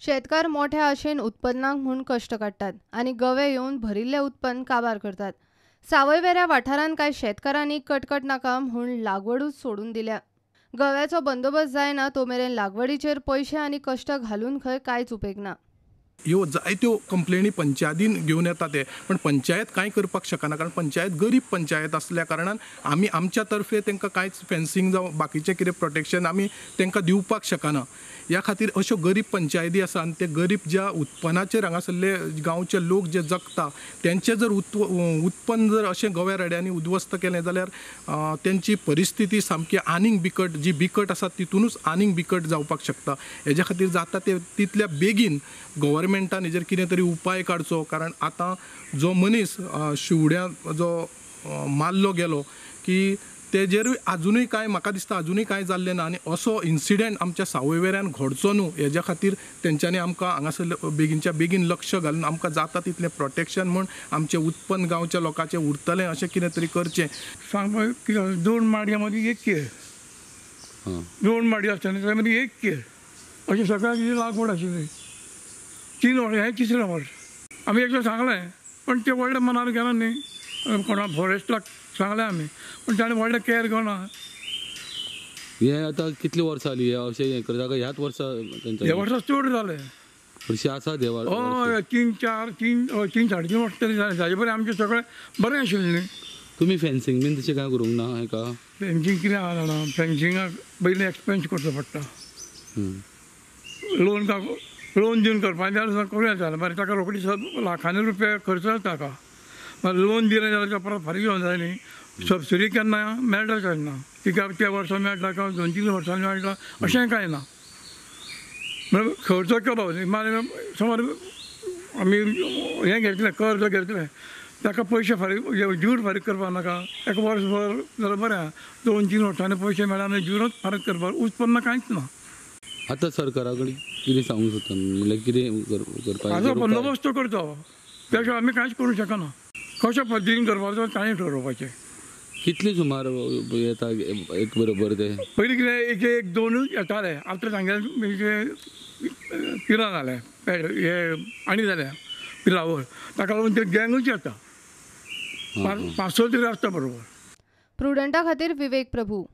शेतकार मोठ्या आशेन उत्पन्नाक म्हूण कश्ट काडटात आणि गवे येवन भरिल्ले उत्पन्न काबार करतात. सावयवेऱ्या वाठारांत कांय शेतकारांनी कटकट नाका म्हूण लागवडूच सोडून दिल्या. गव्याचो बंदोबस्त जायना तो मेरेन लागवडीचेर पयशे आनी कश्ट घालून खंय कांयच उपेग ना. ह्यो जायत्यो कंप्लेनी पंचायतीन घेवन येता ते, पण पंचायत कांय करपाक शकना, कारण पंचायत गरीब पंचायत आसल्या कारणान आमी आमच्या तर्फे तांकां कांयच फेन्सिंग जावं बाकीचें कितें प्रोटेक्शन आमी तांकां दिवपाक शकना. ह्या खातीर अश्यो गरीब पंचायती आसा आनी ते गरीब ज्या उत्पन्नाचेर हांगासरले गांवचे लोक जे जगता तेंचें जर उत्पन्न जर अशें गव्या रेड्यांनी उद्ध्वस्त केलें जाल्यार तेंची परिस्थिती सामकी आनीक बिकट, जी बिकट आसा तितूनच आनीक बिकट जावपाक शकता. हेज्या खातीर जाता ते तितल्या बेगीन गव्हर्मेंटान हेजेर कितें तरी उपाय काडचो, कारण आतां जो मनीस शिवड्या जो मारलो गेलो की तेजेरूय आजुनूय कांय म्हाका दिसता आजुनूय कांय जाल्लें ना, आनी असो इन्सिडेंट आमच्या सावयवेऱ्यान घडचो न्हू हेज्या खातीर तेंच्यांनी आमकां हांगासर बेगीनच्या बेगीन लक्ष घालून आमकां जाता तितलें प्रोटेक्शन म्हण आमचें उत्पन्न गांवच्या लोकांचें उरतलें अशें कितें तरी करचें. सांगपाक कितें 2 माडया मदीं एक केळ, 2 माडी आसतना त्या मदीं एक केळ अशें सगळ्यांची लागवड आशिल्ली. 3 वर्स हें 3रे वर्स आमी एकदां सांगलें, पण ते व्हडल्या मनार गेलो न्ही, कोणा फॉरेस्टाक सांगलें आमी, पण ताणें व्हडलें केअर घेवना. हे आतां कितलीं वर्सां जालीं हे अशें हें करता काय? ह्याच वर्सा हे वर्सा चड जालें. हरशीं आसा देवा? हय 3 3.5 वर्स तरी जालें. ताजे पयलीं आमचें सगळें बरें आशिल्लें न्ही. तुमी फेन्सिंग बीन तशें कांय करूंक ना हेका? फेन्सिंग कितें आहा जाणा, फेन्सिंगाक पयलीं एक्सपेन्स करचो पडटा. लोन दिवन करपाचें जाल्यार करूं येता, बरें ताका रोखडी लाखांनी रुपया खर्च जाता ताका. लोन दिलें जाल्यार परत फारीक घेवंक जाय न्ही. सबसिडी केन्ना मेळटा केन्ना, तिका त्या वर्सा मेळटा काय 2-3 वर्सांनी मेळटा अशें कांय ना. म्हणजे खर्च केलो समज आमी हें घेतलें कर्ज घेतलें, ताका पयशे फारीक जूर फारीक करपाक नाका. एक वर्सभर जाल्यार बरें, 2-3 वर्सांनी पयशे मेळ्ळे आनी जुरूच फारीक करपाक उत्पन्न कांयच ना. आतां सरकारा कडेन कितें सांगूंक सोदता, म्हणल्यार कितें करपाक? हाजो बंदोबस्त करचो, त्या शिवाय आमी कांयच करूंक शकना. कशा पद्दतीन करपाचो ताणें ठरोवपाचें. कितले सुमार येता एक बरोबर ते? पयलीं कितें एक 2 येताले, आतां सांगले पिलां जाले, हे आनी जाल्या पिलावळ, ताका लागून ते गँगूच येता. 5-6 तरी आसता बरोबर. प्रुडंटा खातीर विवेक प्रभू.